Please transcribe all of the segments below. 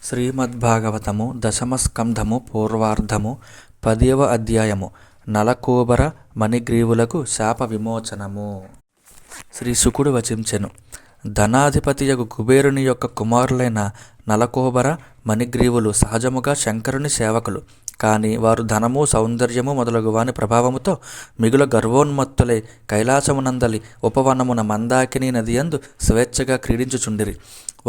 శ్రీమద్భాగవతము దశమ స్కంధము పూర్వార్ధము 10వ అధ్యాయము నలకూబర మణిగ్రీవులకు శాప విమోచనము. శ్రీ శుకుడు వచించెను. ధనాధిపతియగు కుబేరుని యొక్క కుమారులైన నలకూబర మణిగ్రీవులు సహజముగా శంకరుని సేవకులు. కానీ వారు ధనము సౌందర్యము మొదలగు వాని ప్రభావముతో మిగుల గర్వోన్మత్తులై కైలాసమునందలి ఉపవనమున మందాకిని నదియందు స్వేచ్ఛగా క్రీడించుచుండిరి.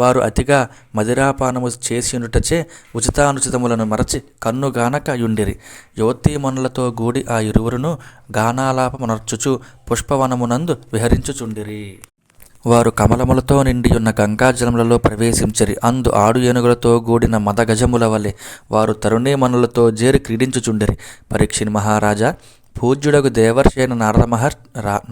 వారు అతిగా మదిరాపానము చేసియుండుటచే ఉచితానుచితములను మరచి కన్నుగానక యుండిరి. యువతీమణులతో గూడి ఆ ఇరువురును గానాలాపమునర్చుచు పుష్పవనమునందు విహరించుచుండిరి. వారు కమలములతో నిండియున్న గంగాజలములలో ప్రవేశించిరి. అందు ఆడు ఏనుగులతో గూడిన మదగజముల వలె వారు తరుణీమణులతో జేరి క్రీడించుచుండిరి. పరీక్షిని మహారాజా, పూజ్యుడగు దేవర్షి అయిన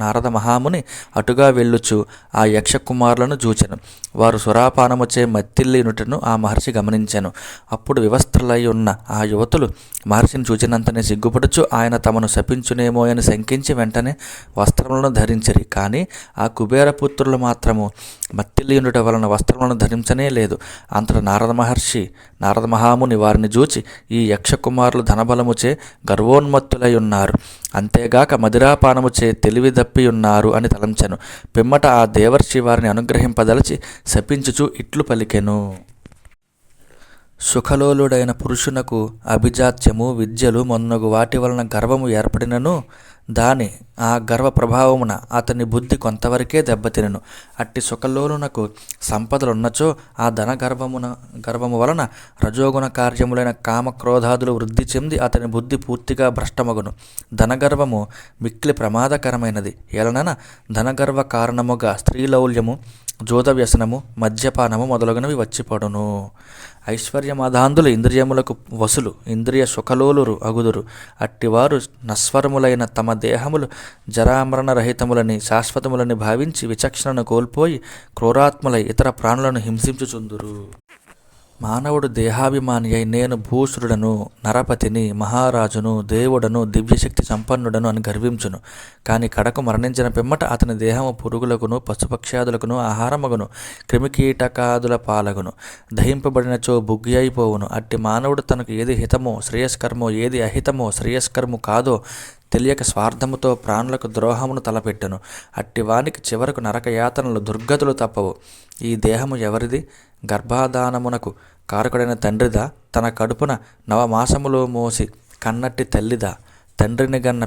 నారద మహాముని అటుగా వెళ్ళుచు ఆ యక్షకుమారులను చూచెను. వారు సురాపానముచే మత్తిల్లినుటను ఆ మహర్షి గమనించెను. అప్పుడు వివస్త్రులై ఉన్న ఆ యువతులు మహర్షిని చూచినంతనే సిగ్గుపడుచు ఆయన తమను శపించునేమో అని శంకించి వెంటనే వస్త్రములను ధరించిరి. కానీ ఆ కుబేరపుత్రులు మాత్రము మత్తిల్లియుండుట వలన వస్త్రములను ధరించనే లేదు. అంతట నారద మహాముని వారిని చూచి, ఈ యక్షకుమారులు ధనబలముచే గర్వోన్మత్తులై ఉన్నారు, అంతేగాక మదిరాపానముచే తెలివి దప్పియున్నారు అని తలంచెను. పిమ్మట ఆ దేవర్షి వారిని అనుగ్రహింపదలచి శపించుచు ఇట్లు పలికెను. సుఖలోలుడైన పురుషునకు అభిజాత్యము విద్యలు మొన్నగు వాటి వలన గర్వము ఏర్పడినను ఆ గర్వ ప్రభావమున అతని బుద్ధి కొంతవరకే దెబ్బతినను. అట్టి సుఖలోలునకు సంపదలున్నచో ఆ గర్వము వలన రజోగుణ కార్యములైన కామక్రోధాదులు వృద్ధి చెంది అతని బుద్ధి పూర్తిగా భ్రష్టమగును. ధనగర్వము మిక్కిలి ప్రమాదకరమైనది. ఏలనన ధనగర్వ కారణముగా స్త్రీలౌల్యము, జోద వ్యసనము, మద్యపానము మొదలగునవి వచ్చిపడును. ఐశ్వర్యమదాంధులు ఇంద్రియములకు వసులు, ఇంద్రియ సుఖలోలురు అగుదురు. అట్టివారు నశ్వరములైన తమ దేహములు జరామరణ రహితములని శాశ్వతములని భావించి విచక్షణను కోల్పోయి క్రూరాత్ములై ఇతర ప్రాణులను హింసించుచుందురు. మానవుడు దేహాభిమాని అయి నేను భూసురుడను, నరపతిని, మహారాజును, దేవుడను, దివ్యశక్తి సంపన్నుడను అని గర్వించును. కానీ కడకు మరణించిన పిమ్మట అతని దేహము పురుగులకును పశుపక్ష్యాదులకును ఆహారమగును, క్రిమికీటకాదుల పాలగును, దహింపబడినచో బుగ్గి అయిపోవును. అట్టి మానవుడు తనకు ఏది హితమో శ్రేయస్కరమో, ఏది అహితమో శ్రేయస్కరము కాదో తెలియక స్వార్థముతో ప్రాణులకు ద్రోహమును తలపెట్టెను. అట్టి వానికి చివరకు నరకయాతనలు దుర్గతులు తప్పవు. ఈ దేహము ఎవరిది? గర్భాధానమునకు కారకుడైన తండ్రిదా? తన కడుపున నవమాసములో మోసి కన్నట్టి తల్లిదా? తండ్రిని గన్న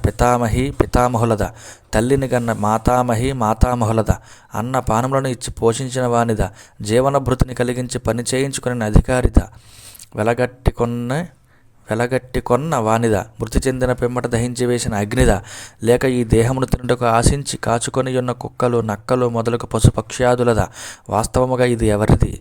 పితామహులదా? తల్లిని గన్న మాతామహులదా? అన్న పానములను ఇచ్చి పోషించిన వానిదా? జీవనభృతిని కలిగించి పని చేయించుకునే అధికారిదా? వెలగట్టికొన్న వానిదా? మృతి చెందిన పిమ్మట దహించి వేసిన అగ్నిదా? లేక ఈ దేహమును తినుటకు ఆశించి కాచుకొని ఉన్న కుక్కలు, నక్కలు మొదలగు పశుపక్ష్యాదులదా? వాస్తవముగా ఇది ఎవరిది?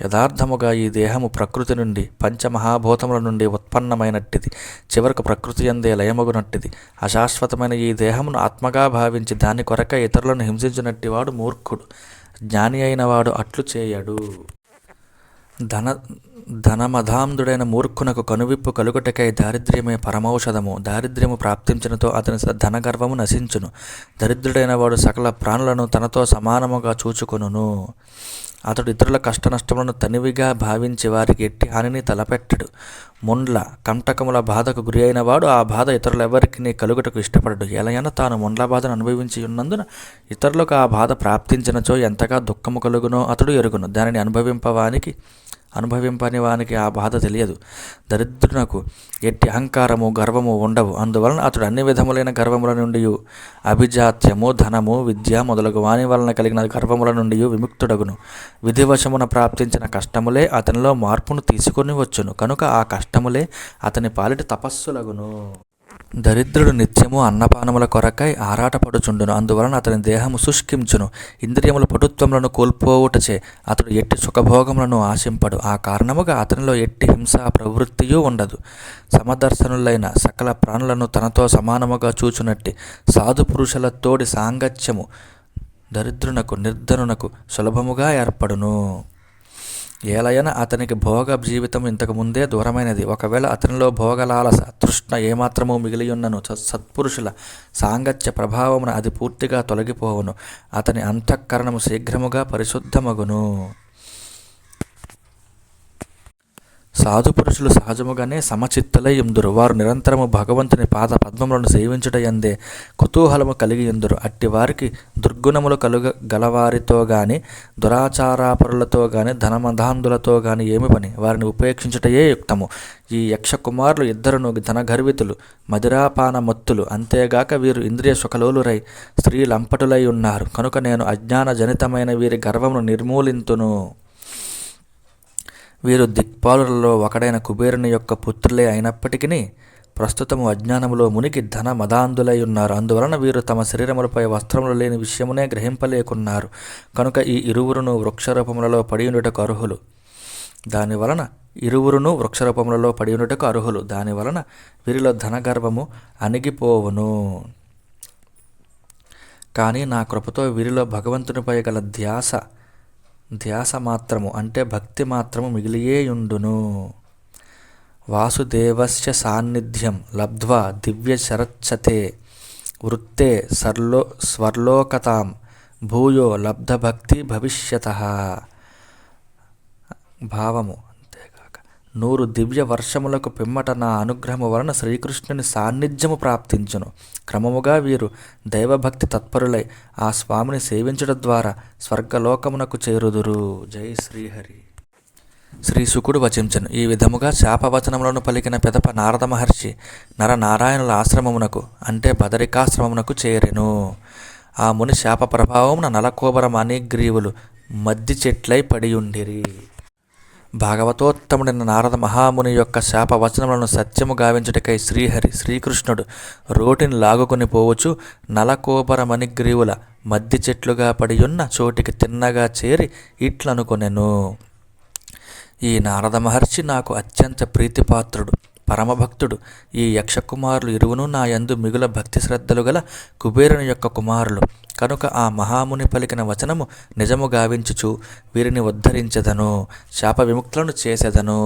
యథార్థముగా ఈ దేహము ప్రకృతి నుండి, పంచమహాభూతముల నుండి ఉత్పన్నమైనట్టిది. చివరకు ప్రకృతి యందే లయమగునట్టిది. అశాశ్వతమైన ఈ దేహమును ఆత్మగా భావించి దాని కొరకై ఇతరులను హింసించినట్టివాడు మూర్ఖుడు. జ్ఞాని అయిన వాడు అట్లు చేయడు. ధనమధాంధుడైన మూర్ఖునకు కనువిప్పు కలుగుటకై దారిద్ర్యమే పరమౌషధము. దారిద్ర్యము ప్రాప్తించినతో అతని ధనగర్వము నశించును. దరిద్రుడైన వాడు సకల ప్రాణులను తనతో సమానముగా చూచుకొనును. అతడు ఇతరుల కష్టనష్టములను తనివిగా భావించి వారికి ఎట్టి హానిని తలపెట్టడు. ముండ్ల కంటకముల బాధకు గురి అయిన వాడు ఆ బాధ ఇతరులెవరికి కలుగుటకు ఇష్టపడడు. ఎలయన తాను ముండ్ల బాధను అనుభవించి ఉన్నందున ఇతరులకు ఆ బాధ ప్రాప్తించినచో ఎంతగా దుఃఖము కలుగునో అతడు ఎరుగును. దానిని అనుభవింపని వానికి ఆ బాధ తెలియదు. దరిద్రునకు ఎట్టి అహంకారము, గర్వము ఉండవు. అందువలన అతడు అన్ని విధములైన గర్వముల నుండి, అభిజాత్యము, ధనము, విద్య మొదలగు వాని వలన కలిగిన గర్వముల నుండి విముక్తుడగును. విధివశమున ప్రాప్తించిన కష్టములే అతనిలో మార్పును తీసుకొని వచ్చును. కనుక ఆ కష్టములే అతని పాలిటి తపస్సులగును. దరిద్రుడు నిత్యము అన్నపానముల కొరకై ఆరాటపడుచుండును. అందువలన అతని దేహము శుష్కించును. ఇంద్రియముల పటుత్వములను కోల్పోవుటచే అతడు ఎట్టి సుఖభోగములను ఆశింపడు. ఆ కారణముగా అతనిలో ఎట్టి హింసా ప్రవృత్తియూ ఉండదు. సమదర్శనులైన సకల ప్రాణులను తనతో సమానముగా చూచునట్టి సాధు పురుషుల తోడి సాంగత్యము దరిద్రునకు, నిర్ధనునకు సులభముగా ఏర్పడును. ఏలయన అతనికి భోగ జీవితం ఇంతకుముందే దూరమైనది. ఒకవేళ అతనిలో భోగలాలస తృష్ణ ఏమాత్రమూ మిగిలియున్నను సత్పురుషుల సాంగత్య ప్రభావమున అది పూర్తిగా తొలగిపోవును. అతని అంతఃకరణము శీఘ్రముగా పరిశుద్ధమగును. సాధు పురుషులు సహజముగానే సమచిత్తులై యుందురు. వారు నిరంతరము భగవంతుని పాద పద్మములను సేవించుట యందే కుతూహలము కలిగి యుందురు. అట్టి వారికి దుర్గుణములు గలవారితో గాని దురాచారాపరులతో గాని ధనమధాంధులతో గాని ఏమి పని? వారిని ఉపేక్షించుటయే యుక్తము. ఈ యక్షకుమారులు ఇద్దరును ధనగర్వితులు, మదిరాపాన మత్తులు. అంతేగాక వీరు ఇంద్రియ సుఖలోలురై స్త్రీలంపటులై ఉన్నారు. కనుక నేను అజ్ఞాన జనితమైన వీరి గర్వమును నిర్మూలింతును. వీరు దిక్పాలులలో ఒకడైన కుబేరుని యొక్క పుత్రులే అయినప్పటికీ ప్రస్తుతము అజ్ఞానములో మునిగి ధన మదాంధులై ఉన్నారు. అందువలన వీరు తమ శరీరములపై వస్త్రములు లేని విషయమునే గ్రహింపలేకున్నారు. కనుక ఈ ఇరువురును వృక్షరూపములలో పడియుండుటకు అర్హులు. దానివలన వీరిలో ధనగర్వము అణిగిపోవును. కానీ నా కృపతో వీరిలో భగవంతునిపై గల ధ్యాస మాత్రము అంటే భక్తి మాత్రము మిగిలియేయుండును. వాసుదేవస్య సాన్నిధ్యం లబ్ధ్వా దివ్య శరచ్చతే వృత్తే స్వర్లోకతాం భూయో లబ్ధభక్తి భవిష్యతః. భావము: అంతేగాక 100 దివ్య వర్షములకు పిమ్మట నా అనుగ్రహము వలన శ్రీకృష్ణుని సాన్నిధ్యము ప్రాప్తించును. క్రమముగా వీరు దైవభక్తి తత్పరులై ఆ స్వామిని సేవించడం ద్వారా స్వర్గలోకమునకు చేరుదురు. జై శ్రీహరి. శ్రీ శుకుడు వచించను. ఈ విధముగా శాపవచనములను పలికిన పిదప నారద మహర్షి నరనారాయణుల ఆశ్రమమునకు అంటే బదరికాశ్రమమునకు చేరెను. ఆ ముని శాప ప్రభావమున నలకోబర మణిగ్రీవులు మద్ది చెట్లై పడియుండిరి. భాగవతోత్తముడైన నారద మహాముని యొక్క శాపవచనములను సత్యము గావించుటకై శ్రీకృష్ణుడు రోటిని లాగుకొని పోవచ్చు నలకోబర మణిగ్రీవుల మద్ది చెట్లుగా పడియున్న చోటికి తిన్నగా చేరి ఇట్లనుకొనెను. ఈ నారద మహర్షి నాకు అత్యంత ప్రీతిపాత్రుడు, పరమభక్తుడు. ఈ యక్షకుమారులు ఇరువును నా యందు మిగుల భక్తి శ్రద్ధలు గల కుబేరుని యొక్క కుమారులు. కనుక ఆ మహాముని పలికిన వచనము నిజము గావించుచు వీరిని ఉద్ధరించెదను, శాప విముక్తులను చేసెదను.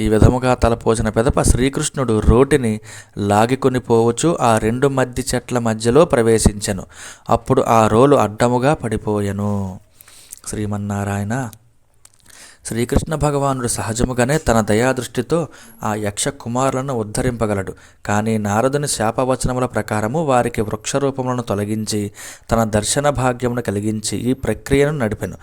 ఈ విధముగా తలపోసిన పెదప శ్రీకృష్ణుడు రోటిని లాగికొని పోవచ్చు ఆ 2 మద్ది చెట్ల మధ్యలో ప్రవేశించెను. అప్పుడు ఆ రోలు అడ్డముగా పడిపోయెను. శ్రీమన్నారాయణ. శ్రీకృష్ణ భగవానుడు సహజముగానే తన దయాదృష్టితో ఆ యక్ష కుమారులను ఉద్ధరింపగలడు. కానీ నారదుని శాపవచనముల ప్రకారము వారికి వృక్షరూపములను తొలగించి తన దర్శన భాగ్యమును కలిగించి ఈ ప్రక్రియను నడిపెను.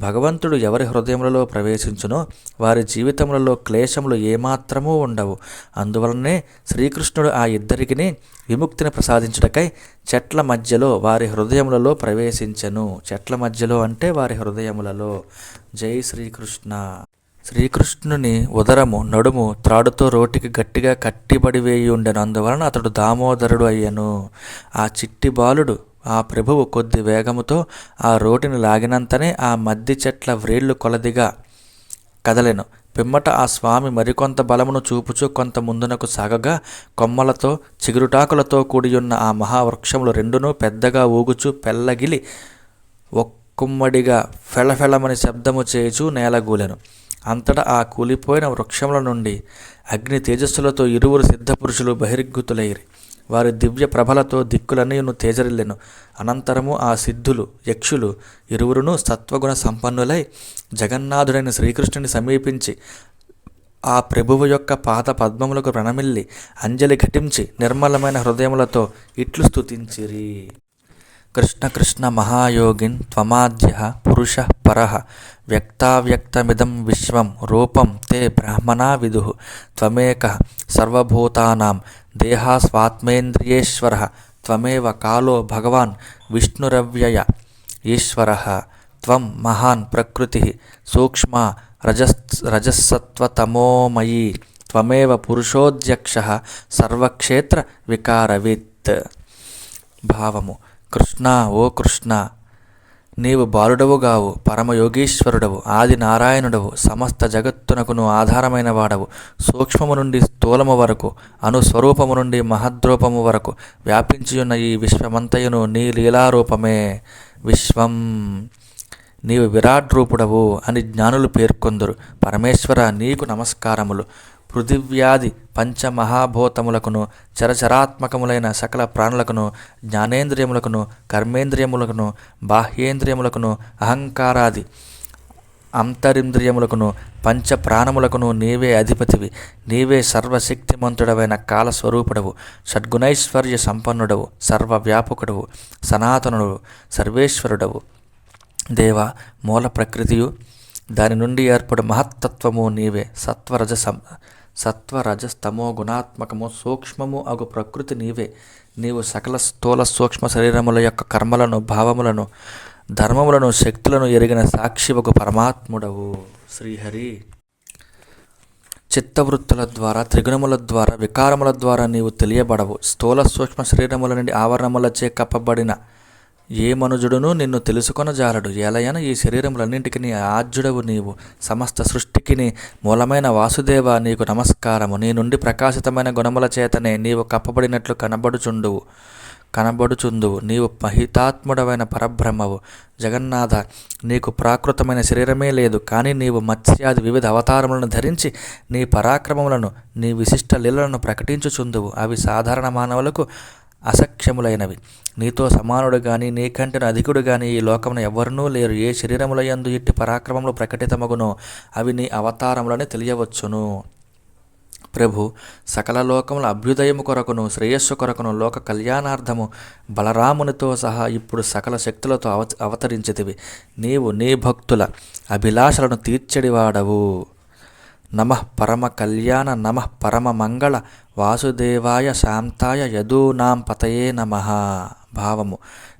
భగవంతుడు ఎవరి హృదయములలో ప్రవేశించునో వారి జీవితములలో క్లేశములు ఏమాత్రమూ ఉండవు. అందువలనే శ్రీకృష్ణుడు ఆ ఇద్దరికిని విముక్తిని ప్రసాదించుటకై చెట్ల మధ్యలో వారి హృదయములలో ప్రవేశించెను. చెట్ల మధ్యలో అంటే వారి హృదయములలో. జై శ్రీకృష్ణ. శ్రీకృష్ణుని ఉదరము నడుము త్రాడుతో రోటికి గట్టిగా కట్టిబడి వేయి ఉండెను. అందువలన అతడు దామోదరుడు అయ్యను. ఆ చిట్టి బాలుడు ఆ ప్రభువు కొద్ది వేగముతో ఆ రోటిని లాగినంతనే ఆ మద్ది చెట్ల వ్రేళ్లు కొలదిగా కదలెను. పిమ్మట ఆ స్వామి మరికొంత బలమును చూపుచూ కొంత ముందునకు సాగగా కొమ్మలతో చిగురుటాకులతో కూడియున్న ఆ మహావృక్షములు రెండును పెద్దగా ఊగుచూ పెళ్ళగిలి ఒక్కుమ్మడిగా ఫెళఫెళమని శబ్దము చేయుచూ నేలగూలెను. అంతటా ఆ కూలిపోయిన వృక్షముల నుండి అగ్ని తేజస్సులతో ఇరువురు సిద్ధపురుషులు బహిర్గతులైరి. వారి దివ్య ప్రభలతో దిక్కులన్నీయును తేజరిల్లెను. అనంతరము ఆ సిద్ధులు యక్షులు ఇరువురును సత్వగుణ సంపన్నులై జగన్నాథుడైన శ్రీకృష్ణుని సమీపించి ఆ ప్రభువు యొక్క పాద పద్మములకు ప్రణమిల్లి అంజలి ఘటించి నిర్మలమైన హృదయములతో ఇట్లు స్తుతించిరి. కృష్ణ కృష్ణ మహాయోగిన్ త్వమాద్య పురుష పరః వ్యక్తావ్యక్తమిదం విశ్వం రూపం తే బ్రాహ్మణా విదుః త్వమేకః సర్వభూతానాం దేహాస్వాత్మేంద్రియేశ్వరః త్వమేవ కాలో భగవాన్ విష్ణురవ్యయ ఈశ్వరః త్వం మహాన్ ప్రకృతిః సూక్ష్మా రజస్సత్వతమోమయీ త్వమేవ పురుషోధ్యక్షః సర్వక్షేత్ర వికారవిత్. భావము: కృష్ణ, ఓ కృష్ణ, నీవు బాలుడవుగావు, పరమయోగీశ్వరుడవు, ఆది నారాయణుడవు, సమస్త జగత్తునకును ఆధారమైన వాడవు. సూక్ష్మము నుండి స్థూలము వరకు, అనుస్వరూపము నుండి మహద్రూపము వరకు వ్యాపించియున్న ఈ విశ్వమంతయును నీ లీలారూపమే. విశ్వం, నీవు విరాట్ రూపుడవు అని జ్ఞానులు పేర్కొందురు. పరమేశ్వర, నీకు నమస్కారములు. పృథివ్యాది పంచమహాభూతములకును చరచరాత్మకములైన సకల ప్రాణులకును జ్ఞానేంద్రియములకును కర్మేంద్రియములకును బాహ్యేంద్రియములకును అహంకారాది అంతరింద్రియములకును పంచప్రాణములకును నీవే అధిపతివి. నీవే సర్వశక్తిమంతుడవైన కాలస్వరూపుడవు, షడ్గుణైశ్వర్య సంపన్నుడవు, సర్వవ్యాపకుడవు, సనాతనుడు, సర్వేశ్వరుడవు. దేవ, మూల ప్రకృతియు దాని నుండి ఏర్పడు మహత్తత్వము నీవే. సత్వరజస్తమో గుణాత్మకము సూక్ష్మము అగు ప్రకృతి నీవే. నీవు సకల స్థూల సూక్ష్మ శరీరముల యొక్క కర్మలను, భావములను, ధర్మములను, శక్తులను ఎరిగిన సాక్షివకు పరమాత్ముడవు. శ్రీహరి, చిత్తవృత్తుల ద్వారా, త్రిగుణముల ద్వారా, వికారముల ద్వారా నీవు తెలియబడవు. స్థూల సూక్ష్మ శరీరముల నుండి ఆవరణములచే కప్పబడిన ఏ మనుజుడును నిన్ను తెలుసుకొనజాలడు. ఏలయన ఈ శరీరములన్నింటికి నీ ఆద్యుడవు నీవు. సమస్త సృష్టికి మూలమైన వాసుదేవ, నీకు నమస్కారము. నీ నుండి ప్రకాశితమైన గుణముల చేతనే నీవు కప్పబడినట్లు కనబడుచుందువు. నీవు మహితాత్ముడవైన పరబ్రహ్మవు. జగన్నాథ, నీకు ప్రాకృతమైన శరీరమే లేదు, కానీ నీవు మత్స్యాది వివిధ అవతారములను ధరించి నీ పరాక్రమములను, నీ విశిష్ట లీలలను ప్రకటించుచుందువు. అవి సాధారణ మానవులకు అసఖ్యములైనవి. నీతో సమానుడు గాని, నీకంటే అధికుడు గాని ఈ లోకమున ఎవ్వరునూ లేరు. ఏ శరీరములయందు ఇట్టి పరాక్రమములు ప్రకటితమగునో అవి నీ అవతారములని తెలియవచ్చును. ప్రభు, సకల లోకముల అభ్యుదయము కొరకును, శ్రేయస్సు కొరకును, లోక కళ్యాణార్థము బలరామునితో సహా ఇప్పుడు సకల శక్తులతో అవతరించితివి. నీవు నీ భక్తుల అభిలాషలను తీర్చెడివాడవు. నమః పరమ కళ్యాణ, నమః పరమ మంగళ, వాసుదేవాయ శాంతాయ యదూనాం పతయే నమః. భావము: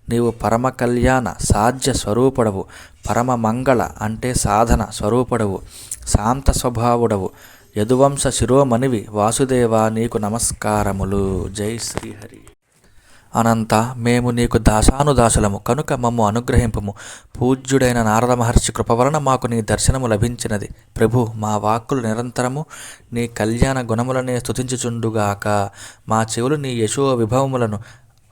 నీవు పరమ కళ్యాణ సాధ్య స్వరూపుడవు, పరమ మంగళ అంటే సాధన స్వరూపుడవు, శాంత స్వభావుడవు, యదువంశ శిరోమణివి. వాసుదేవా, నీకు నమస్కారములు. జై శ్రీహరి. అనంత, మేము నీకు దాసానుదాసులము కనుక మమ్ము అనుగ్రహింపుము. పూజ్యుడైన నారద మహర్షి కృప వలన మాకు నీ దర్శనము లభించినది. ప్రభు, మా వాక్కులు నిరంతరము నీ కళ్యాణ గుణములనే స్తుతించుచుండుగాక. మా చెవులు నీ యశో విభవములను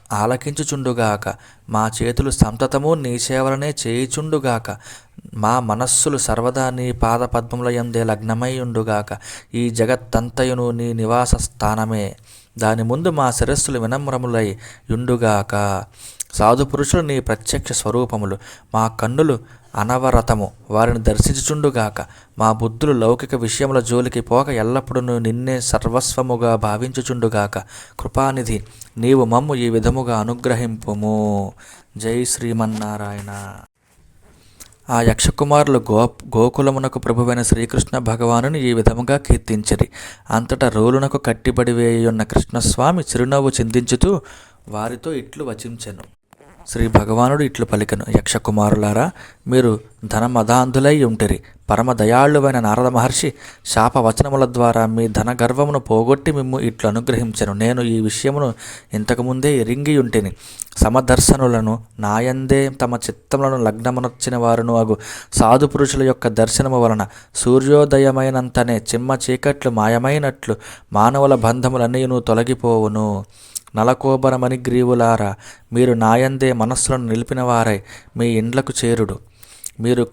ఆలకించుచుండుగాక. మా చేతులు సంతతము నీ సేవలనే చేయుచుండుగాక. మా మనస్సులు సర్వదా నీ పాద పద్మములయందే లగ్నమై ఉండుగాక. ఈ జగత్తంతయును నీ నివాస స్థానమే. దాని ముందు మా శిరస్సులు వినమ్రములై యుండుగాక. సాధుపురుషులు నీ ప్రత్యక్ష స్వరూపములు. మా కన్నులు అనవరతము వారిని దర్శించుచుండుగాక. మా బుద్ధులు లౌకిక విషయముల జోలికి పోక ఎల్లప్పుడూ నిన్నే సర్వస్వముగా భావించుచుండుగాక. కృపానిధి, నీవు మమ్ము ఈ విధముగా అనుగ్రహింపుము. జై శ్రీమన్నారాయణ. ఆ యక్షకుమారులు గోకులమునకు ప్రభువైన శ్రీకృష్ణ భగవానుని ఈ విధముగా కీర్తించిరి. అంతటా రోలునకు కట్టిబడివేయున్న కృష్ణస్వామి చిరునవ్వు చిందించుతూ వారితో ఇట్లు వచించెను. శ్రీ భగవానుడు ఇట్లు పలికెను: యక్షకుమారులారా, మీరు ధనమదాంధులై ఉంటిరి. పరమ దయాళువైన నారద మహర్షి శాపవచనముల ద్వారా మీ ధన గర్వమును పోగొట్టి మిమ్ము ఇట్లు అనుగ్రహించెను. నేను ఈ విషయమును ఇంతకుముందే ఎరింగియుంటిని. సమదర్శనులను, నాయందే తమ చిత్తములను లగ్నమునర్చిన వారును అగు సాధు పురుషుల యొక్క దర్శనము వలన సూర్యోదయమైనంతనే చిమ్మ చీకట్లు మాయమైనట్లు మానవుల బంధములన్నీయును తొలగిపోవును. నలకోబరమని గ్రీవులారా, మీరు నాయందే మనస్సులను నిలిపినవారై మీ ఇండ్లకు చేరుడు. మీరు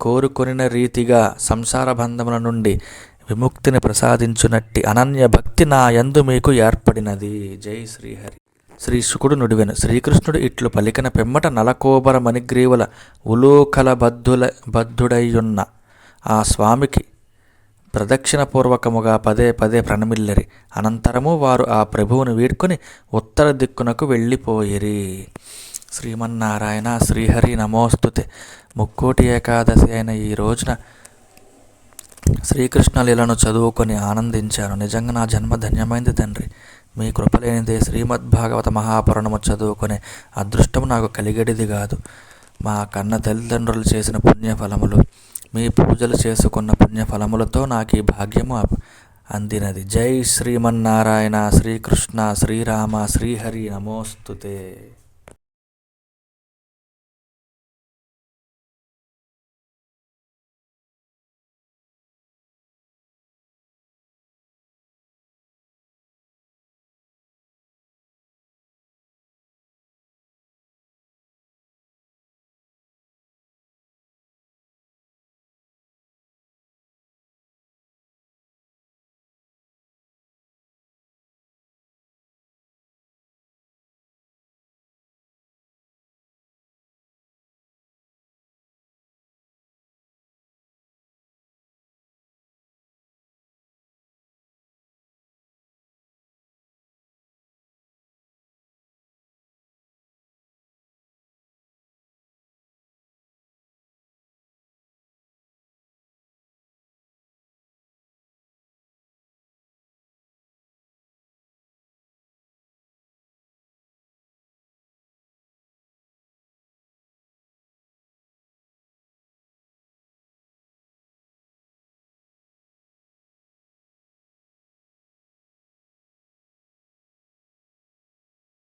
కోరుకొనిన రీతిగా సంసార బంధముల నుండి విముక్తిని ప్రసాదించునట్టి అనన్య భక్తి నా యందు మీకు ఏర్పడినది. జై శ్రీహరి. శ్రీ శుకుడు నుడివెను: శ్రీకృష్ణుడు ఇట్లు పలికిన పిమ్మట నలకోబర మణిగ్రీవుల ఉలూకల బద్ధుడయ్యున్న ఆ స్వామికి ప్రదక్షిణపూర్వకముగా పదే పదే ప్రణమిల్లిరి. అనంతరము వారు ఆ ప్రభువును వీడ్కొని ఉత్తర దిక్కునకు వెళ్ళిపోయిరి. శ్రీమన్నారాయణ. శ్రీహరి నమోస్తుతే. ముక్కోటి ఏకాదశి అయిన ఈ రోజున శ్రీకృష్ణ లీలను చదువుకొని ఆనందించాను. నిజంగా నా జన్మ ధన్యమైంది తండ్రి. మీ కృపలేనిదే శ్రీమద్భాగవత మహాపురాణము చదువుకునే అదృష్టము నాకు కలిగడిది కాదు. మా కన్న తల్లిదండ్రులు చేసిన పుణ్యఫలములు, మీ పూజలు చేసుకున్న పుణ్యఫలములతో నాకు ఈ భాగ్యము అందినది. జై శ్రీమన్నారాయణ. శ్రీకృష్ణ, శ్రీరామ, శ్రీహరి నమోస్తుతే.